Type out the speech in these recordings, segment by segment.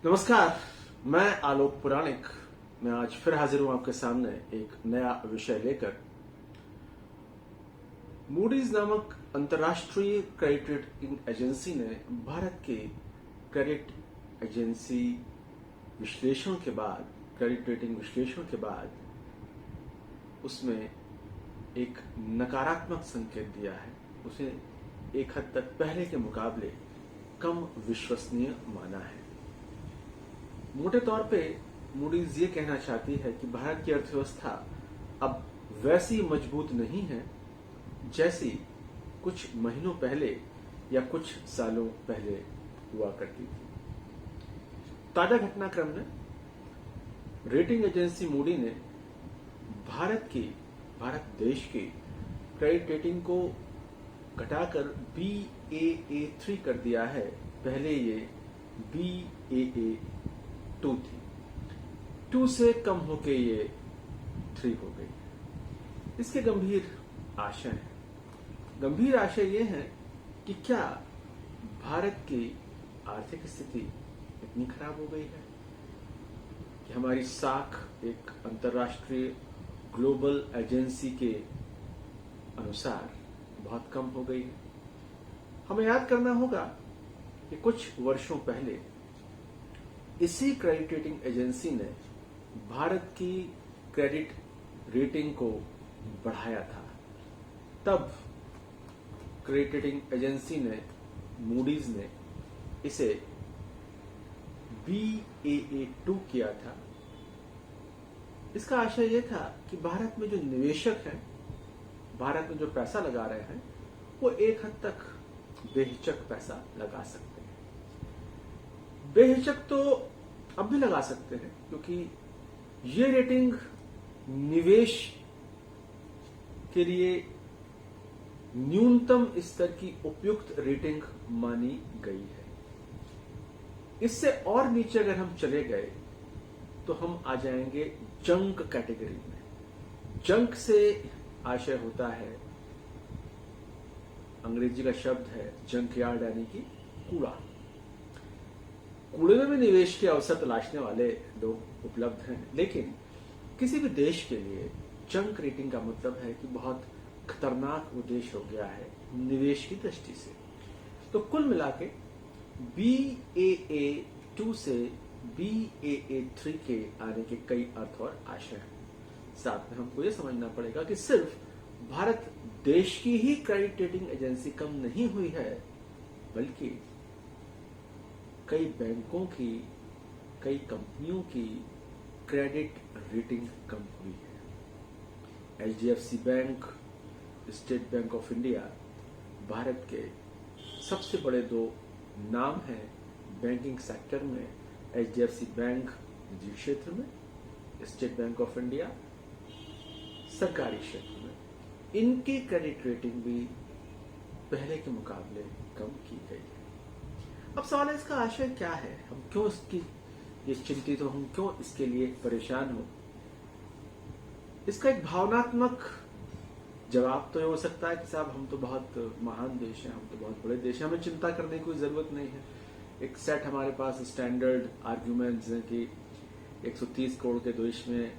नमस्कार, मैं आलोक पुराणिक। मैं आज फिर हाजिर हूं आपके सामने एक नया विषय लेकर। मूडीज नामक अंतर्राष्ट्रीय क्रेडिट रेटिंग एजेंसी ने भारत के क्रेडिट एजेंसी विश्लेषण के बाद, क्रेडिट रेटिंग विश्लेषण के बाद उसमें एक नकारात्मक संकेत दिया है। उसे एक हद तक पहले के मुकाबले कम विश्वसनीय माना है। मोटे तौर पे मूडीज ये कहना चाहती है कि भारत की अर्थव्यवस्था अब वैसी मजबूत नहीं है जैसी कुछ महीनों पहले या कुछ सालों पहले हुआ करती थी। ताजा घटनाक्रम में रेटिंग एजेंसी मूडी ने भारत देश की क्रेडिट रेटिंग को घटाकर BAA3 कर दिया है। पहले ये BAA2 थी। 2 से कम होके ये 3 हो गई। इसके गंभीर आशय ये है कि क्या भारत की आर्थिक स्थिति इतनी खराब हो गई है कि हमारी साख एक अंतर्राष्ट्रीय ग्लोबल एजेंसी के अनुसार बहुत कम हो गई है। हमें याद करना होगा कि कुछ वर्षों पहले इसी क्रेडिट रेटिंग एजेंसी ने भारत की क्रेडिट रेटिंग को बढ़ाया था। तब क्रेडिट रेटिंग एजेंसी ने, मूडीज ने इसे BAA2 किया था। इसका आशय यह था कि भारत में जो निवेशक हैं, भारत में जो पैसा लगा रहे हैं, वो एक हद तक बेहिचक पैसा लगा सकते हैं। बेहिचक तो अब भी लगा सकते हैं, क्योंकि ये रेटिंग निवेश के लिए न्यूनतम स्तर की उपयुक्त रेटिंग मानी गई है। इससे और नीचे अगर हम चले गए तो हम आ जाएंगे जंक कैटेगरी में। जंक से आशय होता है, अंग्रेजी का शब्द है जंकयार्ड, यानी कि कूड़ा। कूड़े में भी निवेश के अवसर तलाशने वाले लोग उपलब्ध हैं, लेकिन किसी भी देश के लिए जंक रेटिंग का मतलब है कि बहुत खतरनाक वो देश हो गया है निवेश की दृष्टि से। तो कुल मिला के BAA2 से BAA3 के आने के कई अर्थ और आशय हैं। साथ में हमको ये समझना पड़ेगा कि सिर्फ भारत देश की ही क्रेडिट रेटिंग एजेंसी कम नहीं हुई है, बल्कि कई बैंकों की, कई कंपनियों की क्रेडिट रेटिंग कम हुई है। HDFC bank, state bank of India Bharat के सबसे बड़े 2 नाम हैं बैंकिंग सेक्टर में। HDFC बैंक निजी क्षेत्र में, स्टेट बैंक ऑफ इंडिया सरकारी क्षेत्र में। इनकी क्रेडिट रेटिंग भी पहले के मुकाबले कम की गई है। अब सवाल है, इसका आशय क्या है? हम क्यों इसकी ये चिंतित हो, हम क्यों इसके लिए परेशान हो? इसका एक भावनात्मक जवाब तो ये हो सकता है कि साहब हम तो बहुत महान देश हैं, हम तो बहुत बड़े देश हैं, हमें चिंता करने की कोई जरूरत नहीं है। एक सेट हमारे पास स्टैंडर्ड आर्ग्यूमेंट्स हैं कि 130 करोड़ के देश में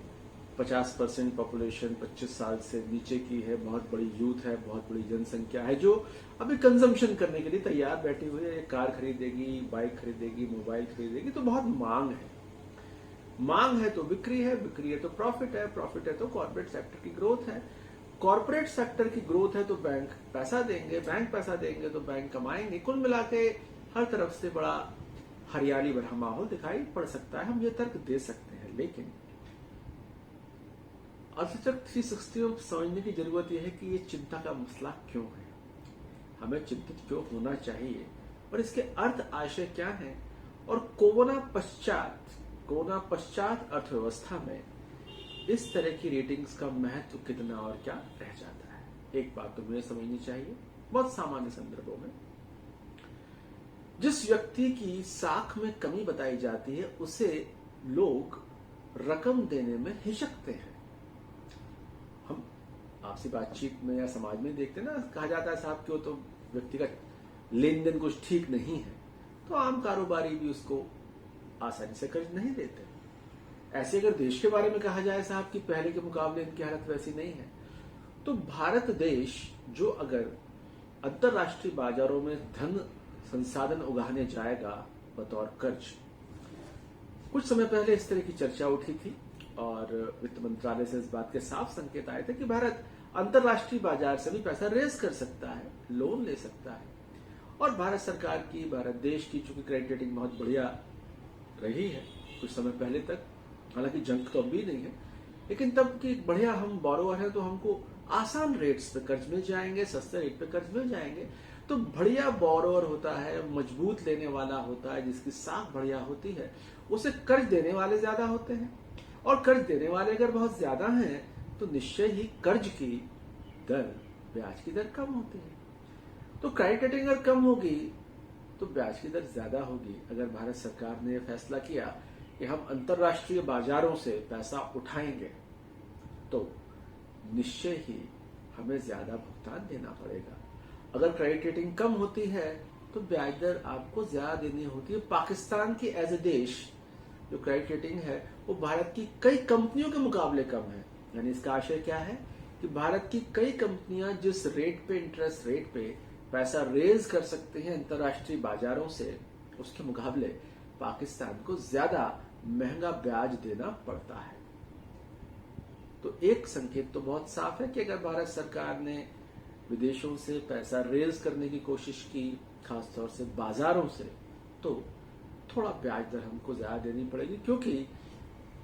50% पॉपुलेशन 25 साल से नीचे की है, बहुत बड़ी यूथ है, बहुत बड़ी जनसंख्या है जो अभी कंजम्पशन करने के लिए तैयार बैठी हुई है। कार खरीदेगी, बाइक खरीदेगी, मोबाइल खरीदेगी, तो बहुत मांग है। मांग है तो बिक्री है, बिक्री है तो प्रॉफिट है, प्रॉफिट है तो कॉर्पोरेट सेक्टर की ग्रोथ है, कॉर्पोरेट सेक्टर की ग्रोथ है तो बैंक पैसा देंगे, बैंक पैसा देंगे तो बैंक कमाएंगे। कुल मिला के हर तरफ से बड़ा हरियाली भरा माहौल दिखाई पड़ सकता है। हम ये तर्क दे सकते हैं, लेकिन अर्थचक्र 360 में समझने की जरूरत यह है कि ये चिंता का मसला क्यों है, हमें चिंतित क्यों होना चाहिए, और इसके अर्थ आशय क्या है, और कोरोना पश्चात अर्थव्यवस्था में इस तरह की रेटिंग्स का महत्व कितना और क्या रह जाता है। एक बात तो मुझे समझनी चाहिए, बहुत सामान्य संदर्भों में जिस व्यक्ति की साख में कमी बताई जाती है उसे लोग रकम देने में हिचकते हैं। हम आपसी बातचीत में या समाज में देखते हैं ना, कहा जाता है साहब क्यों तो व्यक्तिगत लेन देन कुछ ठीक नहीं है, तो आम कारोबारी भी उसको आसानी से कर्ज नहीं देते। ऐसे अगर देश के बारे में कहा जाए साहब कि पहले के मुकाबले इनकी हालत वैसी नहीं है, तो भारत देश जो अगर अंतर्राष्ट्रीय बाजारों में धन संसाधन उगाने जाएगा बतौर कर्ज, कुछ समय पहले इस तरह की चर्चा उठी थी और वित्त मंत्रालय से इस बात के साफ संकेत आए थे कि भारत अंतर्राष्ट्रीय बाजार से भी पैसा रेज कर सकता है, लोन ले सकता है। और भारत सरकार की, भारत देश की चूंकि क्रेडिट रेटिंग बहुत बढ़िया रही है कुछ समय पहले तक, हालांकि जंग तो अब भी नहीं है, लेकिन तब की बढ़िया हम बोरोवर हैं तो हमको आसान रेट्स पे कर्ज मिल जाएंगे, सस्ते रेट पे कर्ज मिल जाएंगे। तो बढ़िया बोरोवर होता है, मजबूत लेने वाला होता है, जिसकी साख बढ़िया होती है, उसे कर्ज देने वाले ज्यादा होते हैं। और कर्ज देने वाले अगर बहुत ज्यादा हैं तो निश्चय ही कर्ज की दर, ब्याज की दर कम होती है। तो क्रेडिट रेटिंग अगर कम होगी तो ब्याज की दर ज्यादा होगी। अगर भारत सरकार ने फैसला किया कि हम अंतर्राष्ट्रीय बाजारों से पैसा उठाएंगे तो निश्चय ही हमें ज्यादा भुगतान देना पड़ेगा। अगर क्रेडिट रेटिंग कम होती है तो ब्याज दर आपको ज्यादा देनी होती है। पाकिस्तान की एज ए देश जो क्रेडिट रेटिंग है वो भारत की कई कंपनियों के मुकाबले कम है। यानी इसका आशय क्या है कि भारत की कई कंपनियां जिस रेट पे, इंटरेस्ट रेट पे पैसा रेज कर सकते हैं अंतर्राष्ट्रीय बाजारों से, उसके मुकाबले पाकिस्तान को ज्यादा महंगा ब्याज देना पड़ता है। तो एक संकेत तो बहुत साफ है कि अगर भारत सरकार ने विदेशों से पैसा रेज करने की कोशिश की, खासतौर से बाजारों से, तो थोड़ा ब्याज दर हमको ज्यादा देनी पड़ेगी, क्योंकि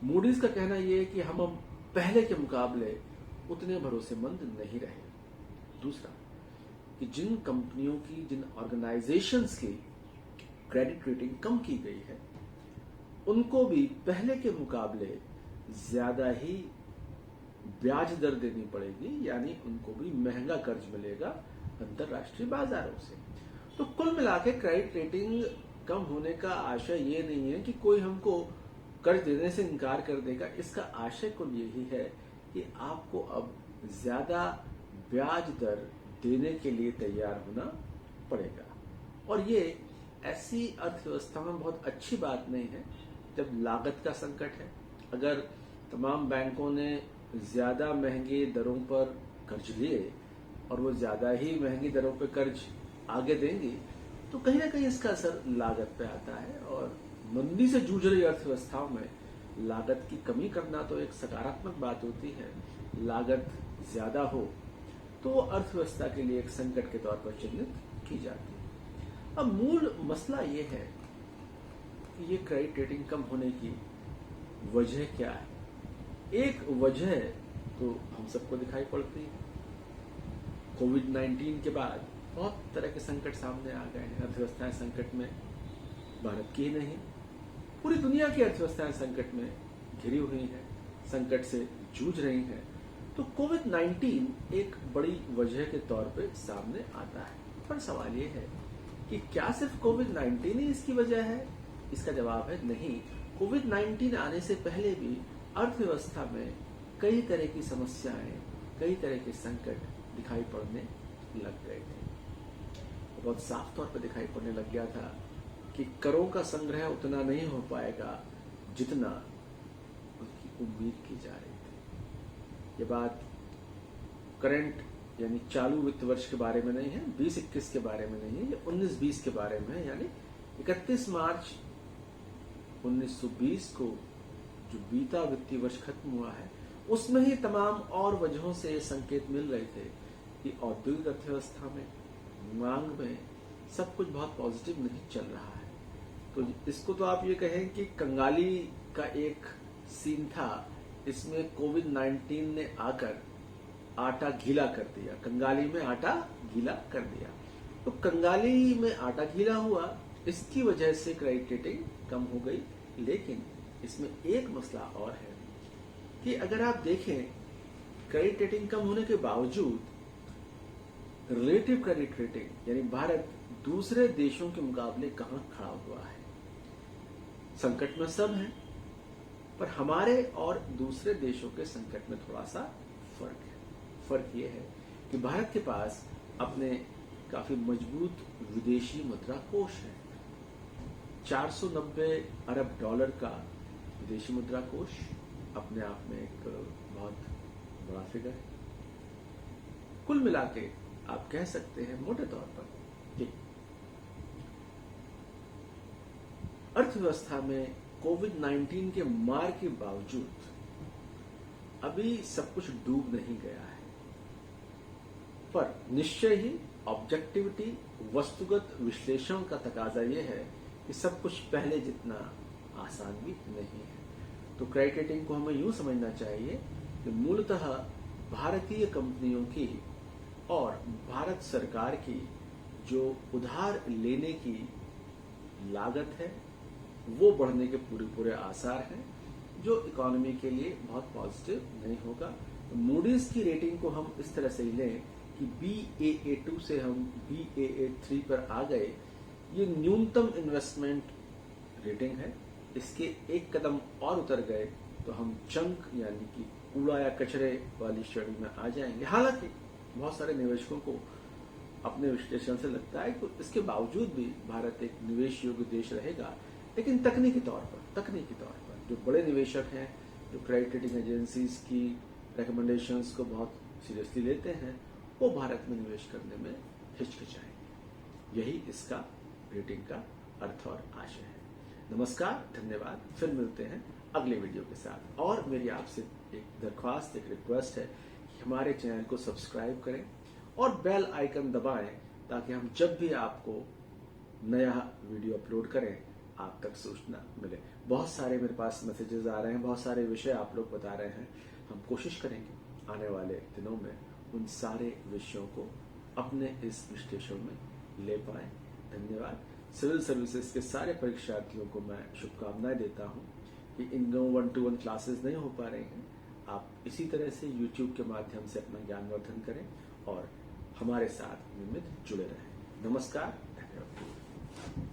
मूडीज का कहना यह है कि हम पहले के मुकाबले उतने भरोसेमंद नहीं रहे। दूसरा कि जिन कंपनियों की, जिन ऑर्गेनाइजेशंस की क्रेडिट रेटिंग कम की गई है, उनको भी पहले के मुकाबले ज्यादा ही ब्याज दर देनी पड़ेगी, यानी उनको भी महंगा कर्ज मिलेगा अंतर्राष्ट्रीय बाजारों से। तो कुल मिलाकर क्रेडिट रेटिंग कम होने का आशय ये नहीं है कि कोई हमको कर्ज देने से इनकार कर देगा। इसका आशय कुल यही है कि आपको अब ज्यादा ब्याज दर देने के लिए तैयार होना पड़ेगा। और ये ऐसी अर्थव्यवस्था में बहुत अच्छी बात नहीं है जब लागत का संकट है। अगर तमाम बैंकों ने ज्यादा महंगी दरों पर कर्ज लिए और वो ज्यादा ही महंगी दरों पर कर्ज आगे देंगी तो कहीं ना कहीं इसका असर लागत पे आता है। और मंदी से जूझ रही अर्थव्यवस्थाओं में लागत की कमी करना तो एक सकारात्मक बात होती है। लागत ज्यादा हो तो वो अर्थव्यवस्था के लिए एक संकट के तौर पर चिन्हित की जाती है। अब मूल मसला ये है कि ये क्रेडिट रेटिंग कम होने की वजह क्या है। एक वजह तो हम सबको दिखाई पड़ती है, कोविड-19 के बाद बहुत तरह के संकट सामने आ गए हैं। अर्थव्यवस्थाएं संकट में, भारत की ही नहीं पूरी दुनिया की अर्थव्यवस्थाएं संकट में घिरी हुई हैं, संकट से जूझ रही हैं। तो कोविड-19 एक बड़ी वजह के तौर पे सामने आता है। पर सवाल ये है कि क्या सिर्फ कोविड-19 ही इसकी वजह है? इसका जवाब है नहीं। कोविड-19 आने से पहले भी अर्थव्यवस्था में कई तरह की समस्याएं, कई तरह के संकट दिखाई पड़ने लग गए थे। बहुत साफ तौर पर दिखाई पड़ने लग गया था कि करों का संग्रह उतना नहीं हो पाएगा जितना उसकी उम्मीद की जा रही थी। ये बात करंट यानी चालू वित्त वर्ष के बारे में नहीं है, 20-21 के बारे में नहीं है, ये 19-20 के बारे में है। यानी 31 मार्च 1920 को जो बीता वित्तीय वर्ष खत्म हुआ है, उसमें ही तमाम और वजहों से संकेत मिल रहे थे कि औद्योगिक अर्थव्यवस्था में, मांग में सब कुछ बहुत पॉजिटिव नहीं चल रहा है। तो इसको तो आप ये कहें कि कंगाली का एक सीन था, इसमें कोविड-19 ने आकर आटा गीला कर दिया, कंगाली में आटा गीला कर दिया। तो कंगाली में आटा गीला हुआ, इसकी वजह से क्रेडिट रेटिंग कम हो गई। लेकिन इसमें एक मसला और है कि अगर आप देखें क्रेडिट रेटिंग कम होने के बावजूद रिलेटिव क्रेडिट रेटिंग यानी भारत दूसरे देशों के मुकाबले कहां खड़ा हुआ है। संकट में सब हैं, पर हमारे और दूसरे देशों के संकट में थोड़ा सा फर्क है। फर्क यह है कि भारत के पास अपने काफी मजबूत विदेशी मुद्रा कोष है। 490 अरब डॉलर का विदेशी मुद्रा कोष अपने आप में एक बहुत बड़ा फिगर है। कुल मिला के आप कह सकते हैं मोटे तौर पर कि अर्थव्यवस्था में कोविड-19 के मार के बावजूद अभी सब कुछ डूब नहीं गया है, पर निश्चय ही ऑब्जेक्टिविटी, वस्तुगत विश्लेषण का तकाजा यह है कि सब कुछ पहले जितना आसान भी नहीं है। तो क्रेडिट रेटिंग को हमें यूं समझना चाहिए कि मूलतः भारतीय कंपनियों की और भारत सरकार की जो उधार लेने की लागत है वो बढ़ने के पूरे आसार हैं, जो इकोनॉमी के लिए बहुत पॉजिटिव नहीं होगा। तो मूडीज की रेटिंग को हम इस तरह से ही लें कि Baa2 से हम Baa3 पर आ गए। ये न्यूनतम इन्वेस्टमेंट रेटिंग है। इसके एक कदम और उतर गए तो हम जंक यानी कि कूड़ा या कचरे वाली श्रेणी में आ जाएंगे। हालांकि बहुत सारे निवेशकों को अपने विश्लेषण से लगता है कि इसके बावजूद भी भारत एक निवेश योग्य देश रहेगा, लेकिन तकनीकी तौर पर जो बड़े निवेशक हैं, जो क्रेडिट रेटिंग एजेंसीज की रिकमेंडेशंस को बहुत सीरियसली लेते हैं, वो भारत में निवेश करने में हिचकिचाएंगे। यही इसका रेटिंग का अर्थ और आशय है। नमस्कार, धन्यवाद। फिर मिलते हैं अगले वीडियो के साथ। और मेरी आपसे एक दरख्वास्त, एक रिक्वेस्ट है कि हमारे चैनल को सब्सक्राइब करें और बेल आइकन दबाएं ताकि हम जब भी आपको नया वीडियो अपलोड करें आप तक सूचना मिले। बहुत सारे मेरे पास मैसेजेस आ रहे हैं, बहुत सारे विषय आप लोग बता रहे हैं। हम कोशिश करेंगे आने वाले दिनों में उन सारे विषयों को अपने इस विश्लेषण में ले पाए। धन्यवाद। सिविल सर्विसेज के सारे परीक्षार्थियों को मैं शुभकामनाएं देता हूं कि इन 1-to-1 क्लासेस नहीं हो पा रही हैं, आप इसी तरह से YouTube के माध्यम से अपना ज्ञानवर्धन करें और हमारे साथ नियमित जुड़े रहें। नमस्कार, धन्यवाद।